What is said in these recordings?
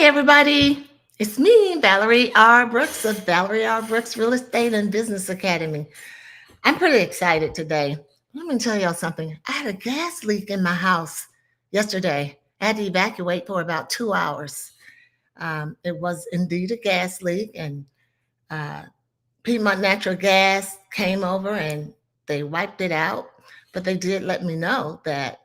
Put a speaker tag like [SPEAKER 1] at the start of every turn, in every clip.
[SPEAKER 1] everybody. It's me, Valerie R. Brooks of Valerie R. Brooks Real Estate and Business Academy. I'm pretty excited today. Let me tell y'all something. I had a gas leak in my house yesterday. I had to evacuate for about 2 hours. It was indeed a gas leak, and uh, Piedmont Natural Gas came over and they wiped it out. But they did let me know that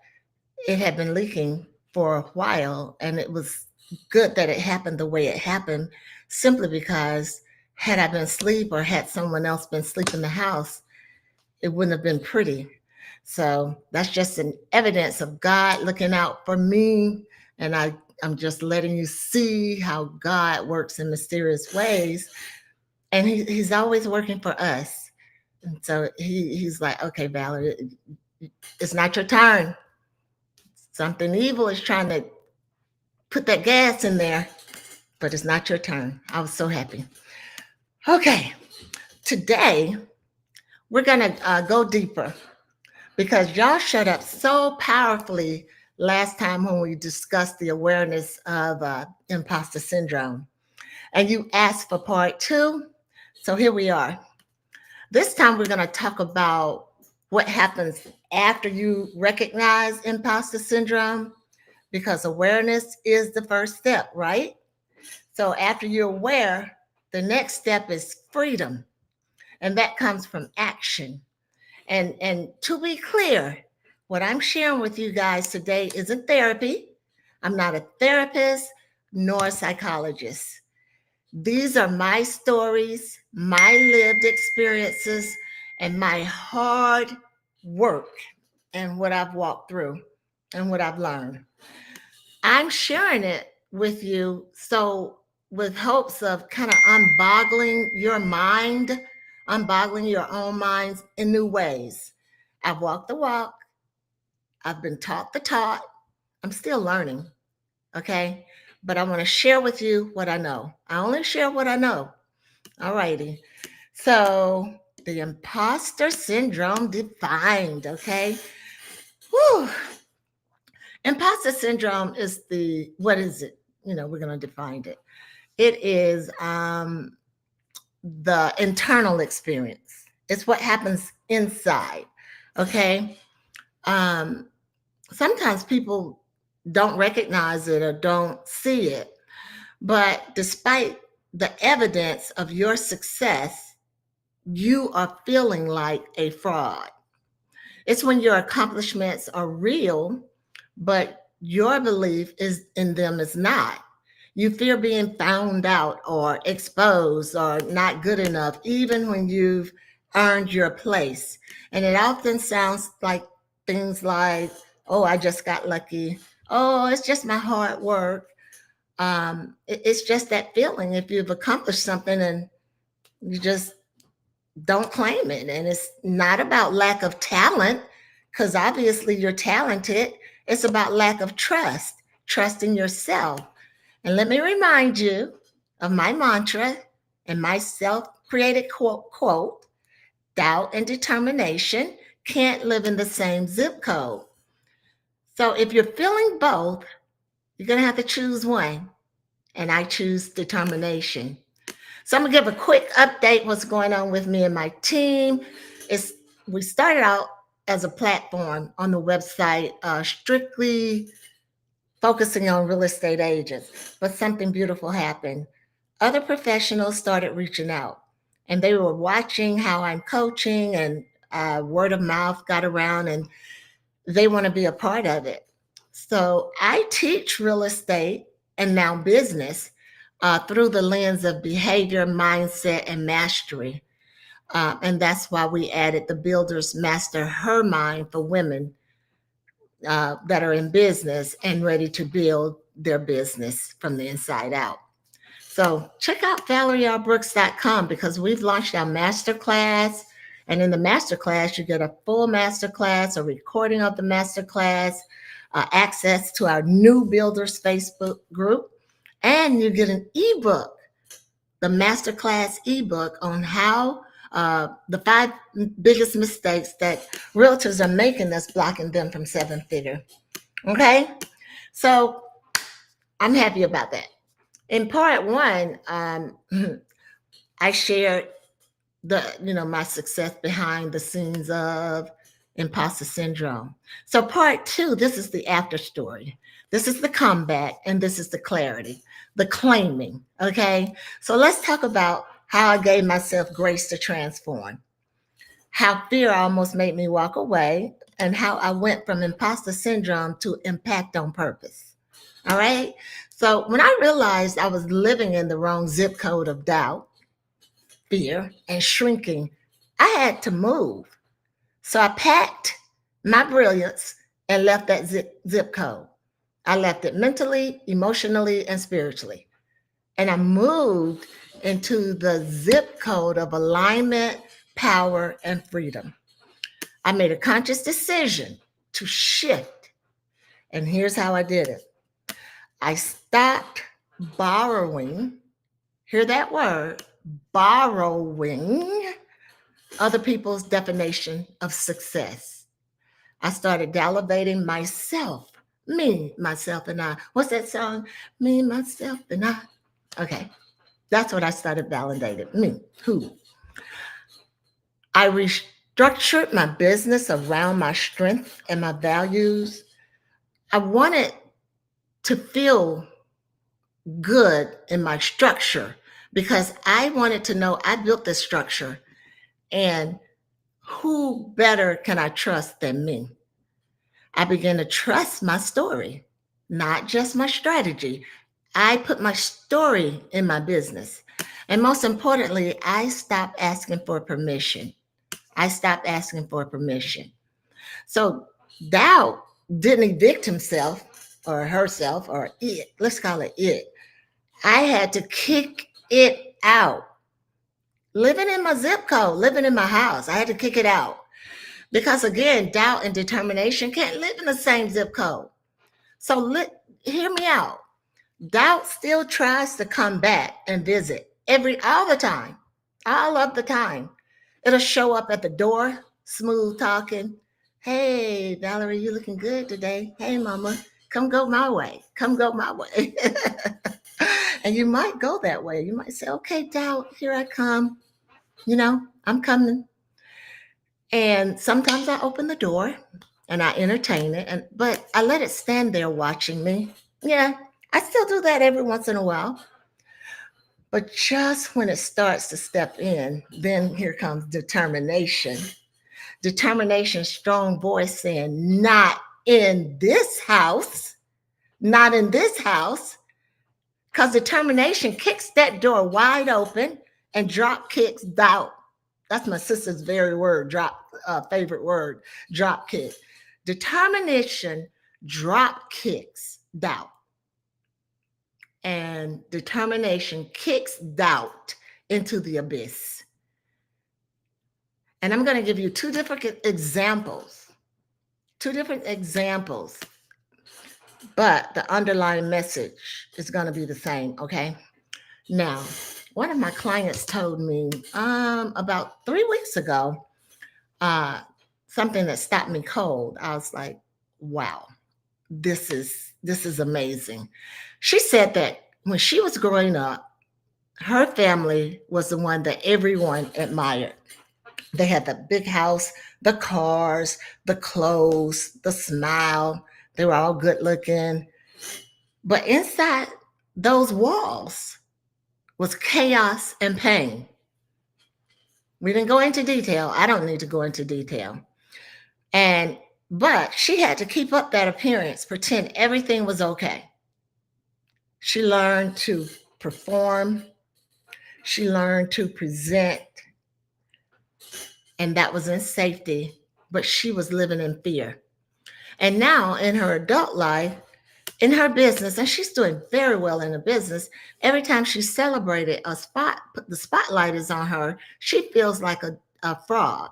[SPEAKER 1] it had been leaking for a while, and it was good that it happened the way it happened, simply because had I been asleep or had someone else been asleep in the house, it wouldn't have been pretty. So that's just an evidence of God looking out for me. And I'm just letting you see how God works in mysterious ways. And he's always working for us. And so he's like, okay, Valerie, it's not your turn. Something evil is trying to put that gas in there, but it's not your turn. I was so happy. Okay, today we're going to go deeper because y'all shut up so powerfully last time when we discussed the awareness of imposter syndrome. And you asked for part two. So here we are. This time we're going to talk about what happens after you recognize imposter syndrome, because awareness is the first step, right? So after you're aware, the next step is freedom. And that comes from action. And to be clear, what I'm sharing with you guys today isn't therapy. I'm not a therapist nor a psychologist. These are my stories, my lived experiences, and my hard work and what I've walked through and what I've learned. I'm sharing it with you so with hopes of kind of unboggling your mind, unboggling your own minds in new ways. I've walked the walk. I've been taught the taught. I'm still learning. Okay. But I want to share with you what I know. I only share what I know. All righty. So the imposter syndrome defined. Okay. Whew. Imposter syndrome is what is it? We're going to define it. It is the internal experience. It's what happens inside. Okay. Sometimes people don't recognize it or don't see it, but despite the evidence of your success, you are feeling like a fraud. It's when your accomplishments are real, but your belief is in them is not. You fear being found out or exposed or not good enough, even when you've earned your place. And it often sounds like things like, oh, I just got lucky. Oh, it's just my hard work. It's just that feeling if you've accomplished something and you just don't claim it. And it's not about lack of talent, because obviously you're talented. It's about lack of trust in yourself. And let me remind you of my mantra and my self-created quote, doubt and determination can't live in the same zip code. So if you're feeling both, you're going to have to choose one. And I choose determination. So I'm going to give a quick update what's going on with me and my team. We started out as a platform on the website, strictly focusing on real estate agents, but something beautiful happened. Other professionals started reaching out, and they were watching how I'm coaching, and word of mouth got around, and they want to be a part of it. So I teach real estate and now business through the lens of behavior, mindset, and mastery. And that's why we added the Builders Master Her Mind for women that are in business and ready to build their business from the inside out. So check out ValerieRBrooks.com, because we've launched our masterclass. And in the masterclass, you get a full masterclass, a recording of the masterclass, access to our new Builders Facebook group, and you get an ebook, the masterclass ebook on how the 5 biggest mistakes that realtors are making that's blocking them from 7-figure. Okay, so I'm happy about that. In part one, I shared my success behind the scenes of imposter syndrome. So part two, this is the after story. This is the comeback, and this is the clarity, the claiming. Okay. So let's talk about how I gave myself grace to transform, how fear almost made me walk away, and how I went from imposter syndrome to impact on purpose. All right. So when I realized I was living in the wrong zip code of doubt, fear, and shrinking, I had to move. So I packed my brilliance and left that zip code. I left it mentally, emotionally, and spiritually. And I moved into the zip code of alignment, power, and freedom. I made a conscious decision to shift. And here's how I did it: I stopped borrowing, hear that word, borrowing other people's definition of success. I started validating myself, me, myself, and I. What's that song? Me, myself, and I. Okay, that's what I started validating. Me, who? I restructured my business around my strength and my values. I wanted to feel good in my structure because I wanted to know I built this structure, and who better can I trust than me? I began to trust my story, not just my strategy. I put my story in my business. And most importantly, I stopped asking for permission. I stopped asking for permission. So doubt didn't evict himself or herself or it. Let's call it it. I had to kick it out. Living in my zip code, living in my house, I had to kick it out. Because again, doubt and determination can't live in the same zip code. So hear me out. Doubt still tries to come back and visit all the time, all of the time. It'll show up at the door, smooth talking. Hey, Valerie, you looking good today. Hey, mama, come go my way. Come go my way. And you might go that way. You might say, okay, doubt, here I come. I'm coming. And sometimes I open the door and I entertain it, but I let it stand there watching me. Yeah, I still do that every once in a while. But just when it starts to step in, then here comes determination. Determination, strong voice saying, not in this house, not in this house. Because determination kicks that door wide open and drop kicks doubt. That's my sister's very word, favorite word, drop kick. Determination drop kicks doubt. And determination kicks doubt into the abyss. And I'm going to give you two different examples, but the underlying message is going to be the same, okay? Now, one of my clients told me about 3 weeks ago uh, something that stopped me cold. I was like, wow, this is amazing. She said that when she was growing up, her family was the one that everyone admired. They had the big house, the cars, the clothes, the smile. They were all good looking. But inside those walls was chaos and pain. We didn't go into detail. I don't need to go into detail. But she had to keep up that appearance, pretend everything was okay. She learned to perform. She learned to present, and that was in safety, but she was living in fear. And now in her adult life, in her business, and she's doing very well in the business, every time she's celebrated, the spotlight is on her, she feels like a fraud.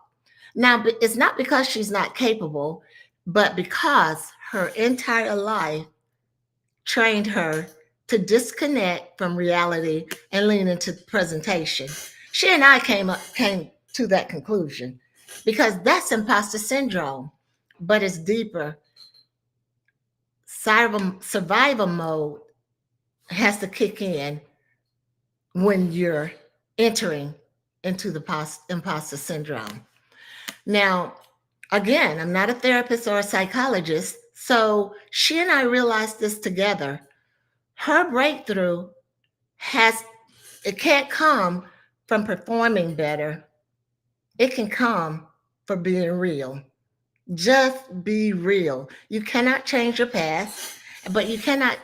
[SPEAKER 1] Now, it's not because she's not capable, but because her entire life trained her to disconnect from reality and lean into presentation. She and I came to that conclusion because that's imposter syndrome, but it's deeper. Survival mode has to kick in when you're entering into the imposter syndrome. Now, again, I'm not a therapist or a psychologist, so she and I realized this together. Her breakthrough has it can't come from performing better. It can come from being real. Just be real. You cannot change your past, but you cannot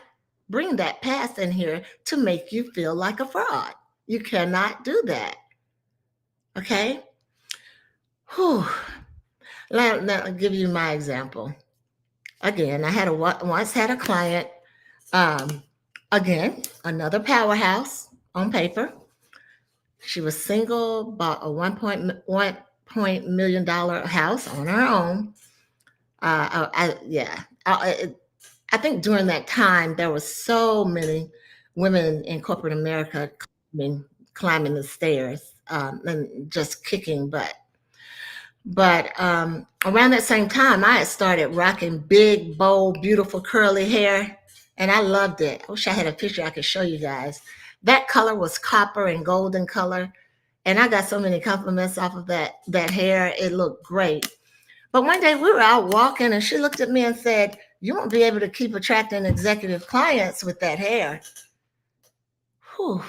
[SPEAKER 1] bring that past in here to make you feel like a fraud. You cannot do that. Okay? Whew. Let me give you my example. Again, I had once had a client. Um, again, another powerhouse on paper. She was single, bought a $1.1 million house on her own. Yeah, I think during that time there was so many women in corporate America climbing the stairs and just kicking butt. But around that same time, I had started rocking big, bold, beautiful curly hair, and I loved it. I wish I had a picture I could show you guys. That color was copper and golden color, and I got so many compliments off of that hair. It looked great. But one day we were out walking, and she looked at me and said, "You won't be able to keep attracting executive clients with that hair." Whew.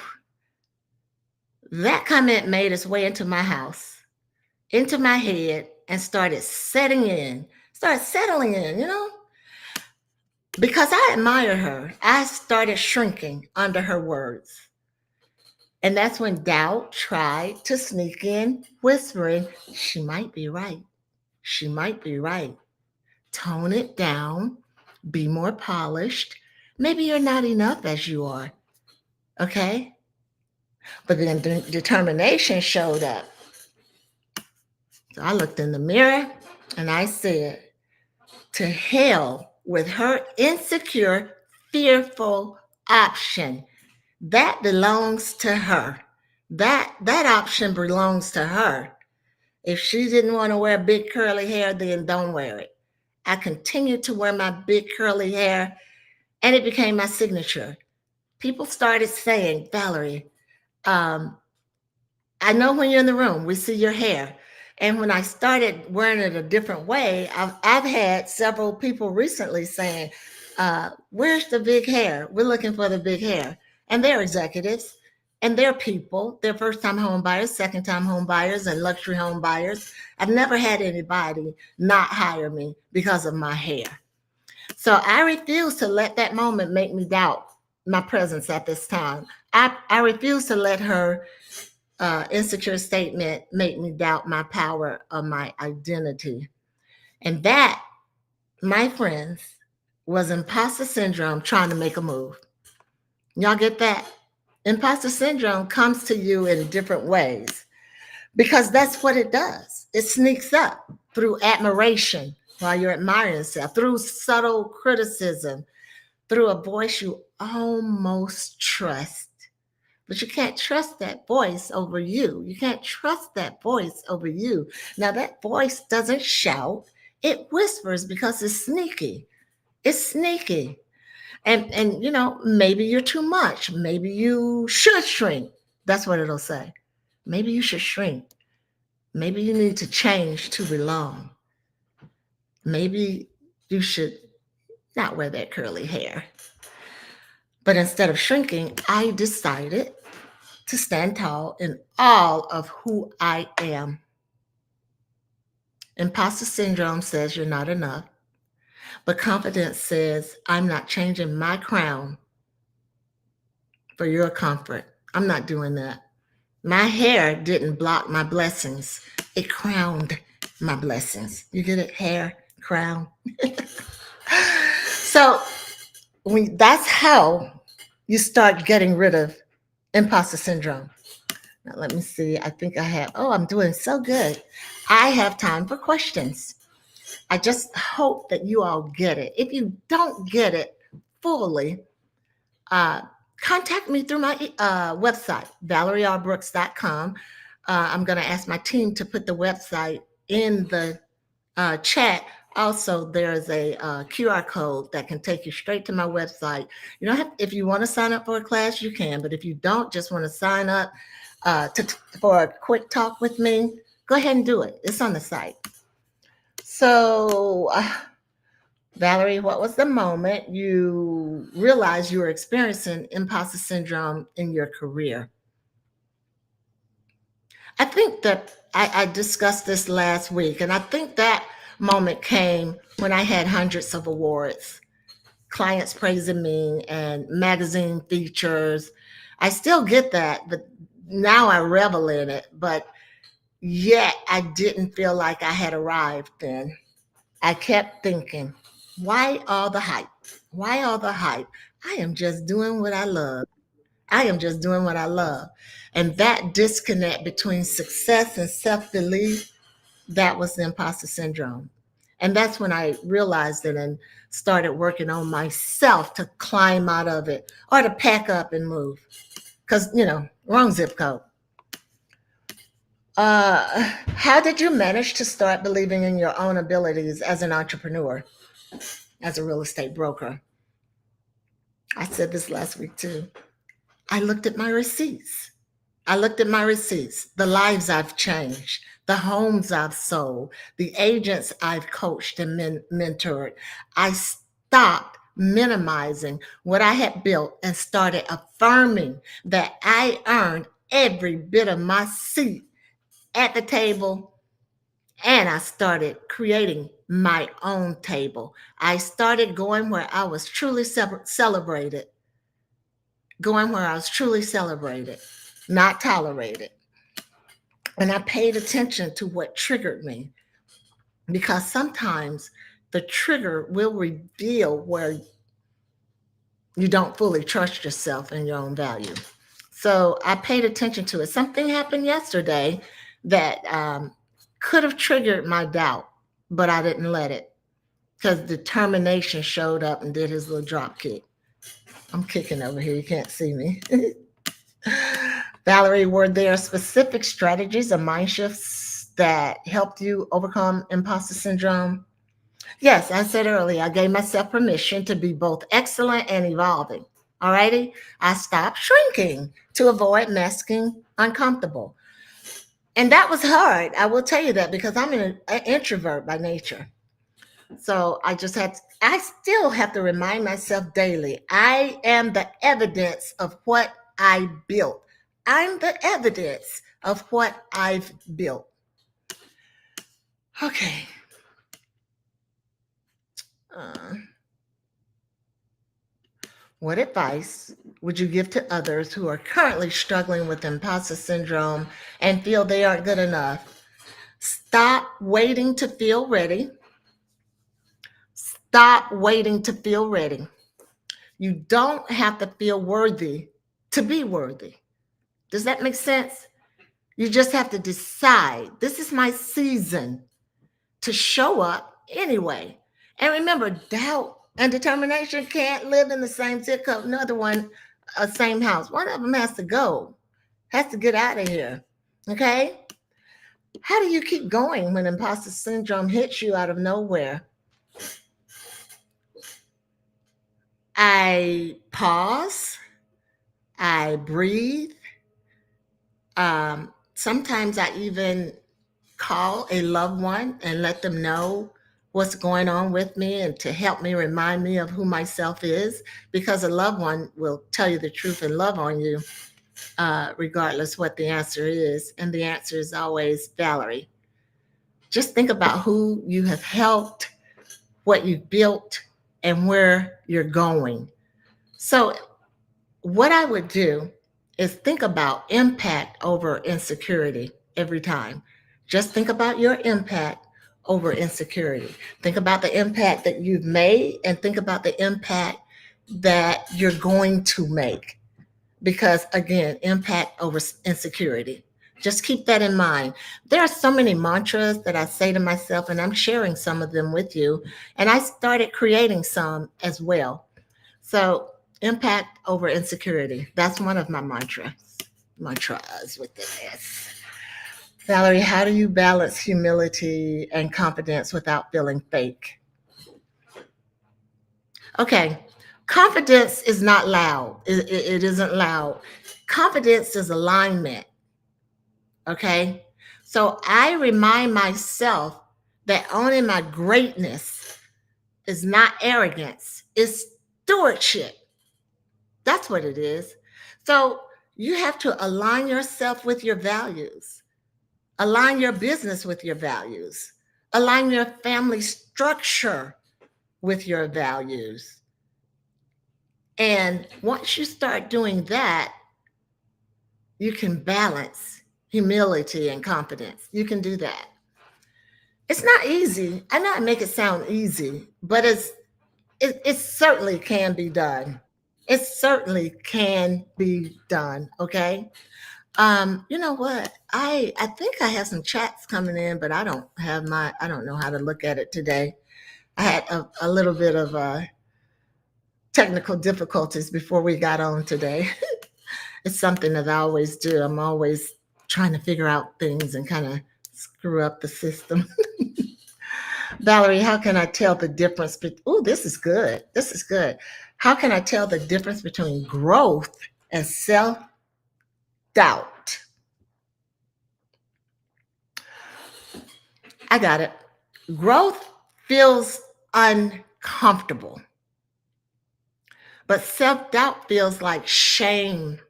[SPEAKER 1] That comment made its way into my house, into my head, and started settling in, Because I admire her, I started shrinking under her words. And that's when doubt tried to sneak in, whispering, she might be right. She might be right. Tone it down, be more polished. Maybe you're not enough as you are. Okay? But then determination showed up. So I looked in the mirror and I said, to hell with her insecure, fearful option. That belongs to her. That option belongs to her. If she didn't want to wear big curly hair, then don't wear it. I continued to wear my big curly hair, and it became my signature. People started saying, Valerie, um, I know when you're in the room, we see your hair. And when I started wearing it a different way, I've had several people recently saying, where's the big hair? We're looking for the big hair. And they're executives and they're people. They're first time home buyers, second time home buyers, and luxury home buyers. I've never had anybody not hire me because of my hair. So I refuse to let that moment make me doubt my presence at this time. I refuse to let her insecure statement make me doubt my power of my identity. And that, my friends, was imposter syndrome trying to make a move. Y'all get that? Imposter syndrome comes to you in different ways because that's what it does. It sneaks up through admiration while you're admiring yourself, through subtle criticism, through a voice you almost trust. But you can't trust that voice over you. You can't trust that voice over you. Now, that voice doesn't shout, it whispers because it's sneaky. It's sneaky. And maybe you're too much. Maybe you should shrink. That's what it'll say. Maybe you should shrink. Maybe you need to change to belong. Maybe you should not wear that curly hair. But instead of shrinking, I decided to stand tall in all of who I am. Imposter syndrome says you're not enough, but confidence says I'm not changing my crown for your comfort. I'm not doing that. My hair didn't block my blessings, it crowned my blessings. You get it? Hair, crown. So that's how you start getting rid of imposter syndrome. Now, let me see. I think I have. Oh, I'm doing so good. I have time for questions. I just hope that you all get it. If you don't get it fully, uh, contact me through my website, ValerieRBrooks.com. I'm going to ask my team to put the website in the chat. also there's a QR code that can take you straight to my website. You don't have, if you want to sign up for a class, you can, but if you don't, just want to sign up for a quick talk with me, go ahead and do it. It's on the site. So, Valerie, what was the moment you realized you were experiencing imposter syndrome in your career? I think that I discussed this last week, and I think that moment came when I had hundreds of awards, clients praising me, and magazine features. I still get that, but now I revel in it. But yet I didn't feel like I had arrived then. I kept thinking, why all the hype? Why all the hype? I am just doing what I love. I am just doing what I love. And that disconnect between success and self belief, that was the imposter syndrome. And that's when I realized it and started working on myself to climb out of it or to pack up and move. Because, wrong zip code. How did you manage to start believing in your own abilities as an entrepreneur, as a real estate broker? I said this last week too. I looked at my receipts. The lives I've changed, the homes I've sold, the agents I've coached and mentored. I stopped minimizing what I had built and started affirming that I earned every bit of my seat at the table, and I started creating my own table. I started going where I was truly celebrated, not tolerated. And I paid attention to what triggered me because sometimes the trigger will reveal where you don't fully trust yourself and your own value. So I paid attention to it. Something happened yesterday that could have triggered my doubt, but I didn't let it because determination showed up and did his little drop kick. I'm kicking over here. You can't see me. Valerie, were there specific strategies or mind shifts that helped you overcome imposter syndrome? Yes, I said earlier, I gave myself permission to be both excellent and evolving. Alrighty? I stopped shrinking to avoid masking uncomfortable. And that was hard. I will tell you that because I'm an introvert by nature. So I still have to remind myself daily, I am the evidence of what I built. I'm the evidence of what I've built. Okay. Uh, what advice would you give to others who are currently struggling with imposter syndrome and feel they aren't good enough? Stop waiting to feel ready. Stop waiting to feel ready. You don't have to feel worthy to be worthy. Does that make sense? You just have to decide this is my season to show up anyway. And remember, doubt and determination can't live in the same zip code. Another one, same house. One of them has to go, has to get out of here. Okay? How do you keep going when imposter syndrome hits you out of nowhere? I pause, I breathe. Sometimes I even call a loved one and let them know what's going on with me and to help me remind me of who myself is, because a loved one will tell you the truth and love on you regardless what the answer is. And the answer is always Valerie. Just think about who you have helped, what you've built, and where you're going. So what I would do is think about impact over insecurity every time. Just think about your impact over insecurity. Think about the impact that you've made and think about the impact that you're going to make. Because again, impact over insecurity. Just keep that in mind. There are so many mantras that I say to myself, and I'm sharing some of them with you. And I started creating some as well. So impact over insecurity. That's one of my mantras with the S. Valerie, how do you balance humility and confidence without feeling fake? Okay, confidence is not loud. It isn't loud. Confidence is alignment. Okay, so I remind myself that owning my greatness is not arrogance, it's stewardship. That's what it is. So you have to align yourself with your values, align your business with your values, align your family structure with your values. And once you start doing that, you can balance humility and confidence. You can do that. It's not easy. I know I make it sound easy, but it certainly can be done. It certainly can be done. Okay. You know what? I think I have some chats coming in, but I don't know how to look at it today. I had a little bit of technical difficulties before we got on today. It's something that I always do. I'm always trying to figure out things and kind of screw up the system. Valerie, how can I tell the difference? Oh, this is good. This is good. How can I tell the difference between growth and self doubt? I got it. Growth feels uncomfortable, but self doubt feels like shame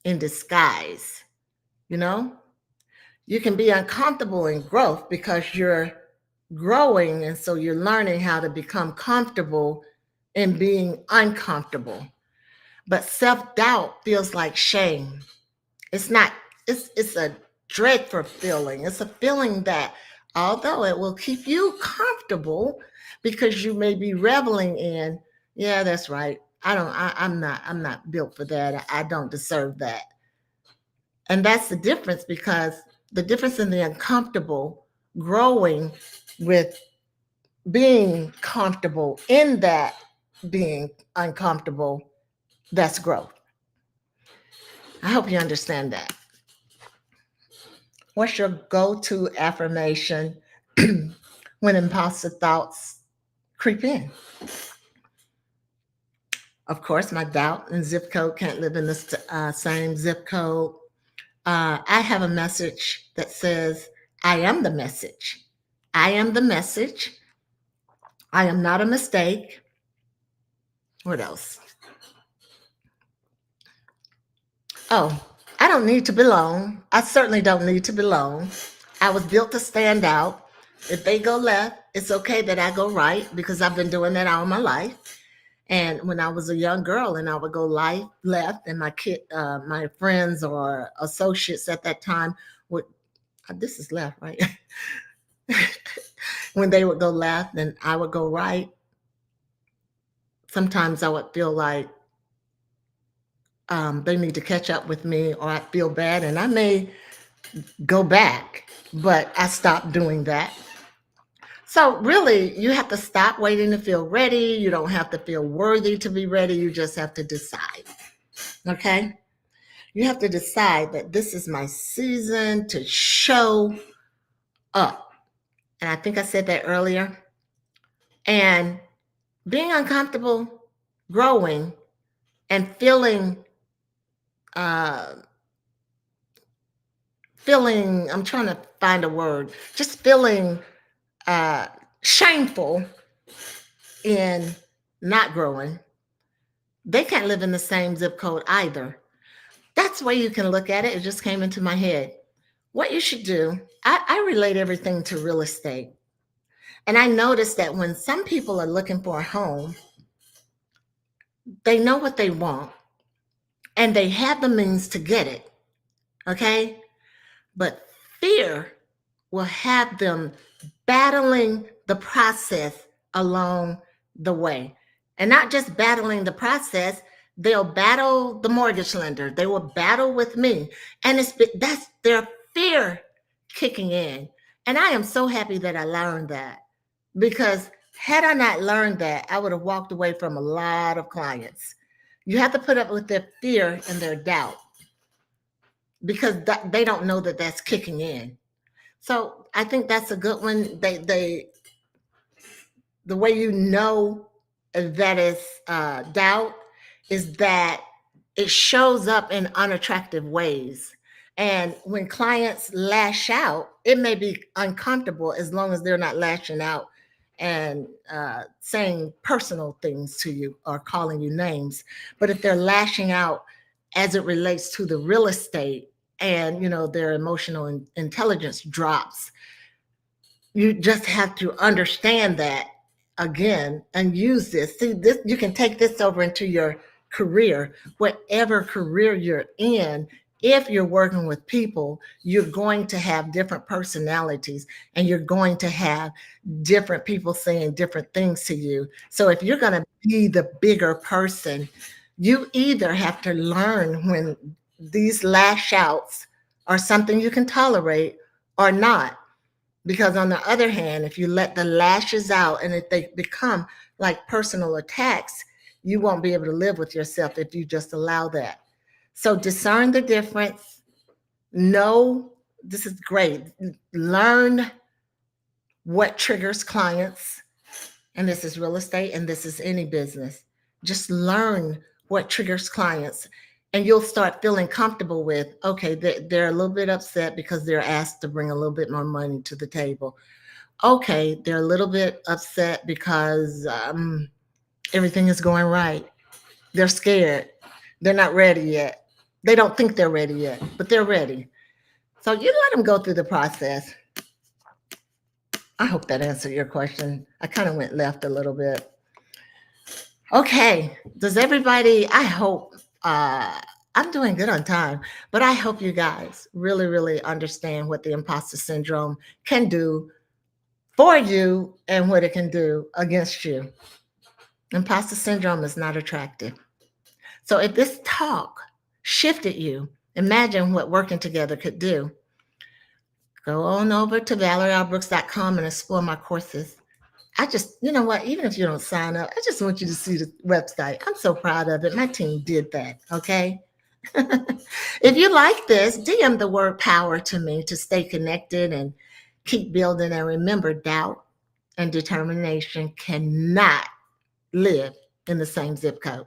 [SPEAKER 1] in disguise. You know, you can be uncomfortable in growth because you're growing, and so you're learning how to become comfortable in being uncomfortable. But self doubt feels like shame. It's not, it's a dreadful feeling. It's a feeling that although it will keep you comfortable because you may be reveling in, yeah, that's right. I'm not built for that. I don't deserve that. And that's the difference, because the difference in the uncomfortable growing with being comfortable in that being uncomfortable, that's growth. I hope you understand that. What's your go to affirmation when imposter thoughts creep in? Of course, my doubt and zip code can't live in the same zip code. I have a message that says, I am the message. I am the message. I am not a mistake. What else? Oh, I don't need to belong. I certainly don't need to belong. I was built to stand out. If they go left, it's okay that I go right, because I've been doing that all my life. And when I was a young girl and I would go left, and my friends or associates at that time would, this is left, right? When they would go left and I would go right, sometimes I would feel like they need to catch up with me, or I feel bad and I may go back, but I stopped doing that. So really, you have to stop waiting to feel ready. You don't have to feel worthy to be ready. You just have to decide. Okay? You have to decide that this is my season to show up. And I think I said that earlier. And being uncomfortable, growing, and uh, I'm trying to find a word, just feeling uh, shameful in not growing, they can't live in the same zip code either. That's the way you can look at it. It just came into my head. What you should do, I relate everything to real estate. And I noticed that when some people are looking for a home, they know what they want and they have the means to get it. Okay? But fear will have them battling the process along the way. And not just battling the process, they'll battle the mortgage lender. They will battle with me. And that's their fear kicking in. And I am so happy that I learned that, because had I not learned that, I would have walked away from a lot of clients. You have to put up with their fear and their doubt, because they don't know that that's kicking in. So I think that's a good one. The way you know that is doubt is that it shows up in unattractive ways. And when clients lash out, it may be uncomfortable as long as they're not lashing out and saying personal things to you or calling you names. But if they're lashing out as it relates to the real estate and their emotional intelligence drops, you just have to understand that again and use this. See, this you can take this over into your career, whatever career you're in. If you're working with people, you're going to have different personalities and you're going to have different people saying different things to you. So if you're going to be the bigger person, you either have to learn when these lash outs are something you can tolerate or not. Because on the other hand, if you let the lashes out and if they become like personal attacks, you won't be able to live with yourself if you just allow that. So discern the difference. Know this is great. Learn what triggers clients. And this is real estate and this is any business. Just learn what triggers clients. And you'll start feeling comfortable with, okay, they're a little bit upset because they're asked to bring a little bit more money to the table. Okay, they're a little bit upset because everything is going right. They're scared. They're not ready yet. They don't think they're ready yet, but they're ready. So you let them go through the process. I hope that answered your question. I kind of went left a little bit. Okay, does everybody, I hope, I'm doing good on time, but I hope you guys really, really understand what the imposter syndrome can do for you and what it can do against you. Imposter syndrome is not attractive. So if this talk shifted you, imagine what working together could do. Go on over to ValerieRBrooks.com and explore my courses. I just, you know what, even if you don't sign up, I just want you to see the website. I'm so proud of it. My team did that, okay? If you like this, DM the word power to me to stay connected and keep building. And remember, doubt and determination cannot live in the same zip code.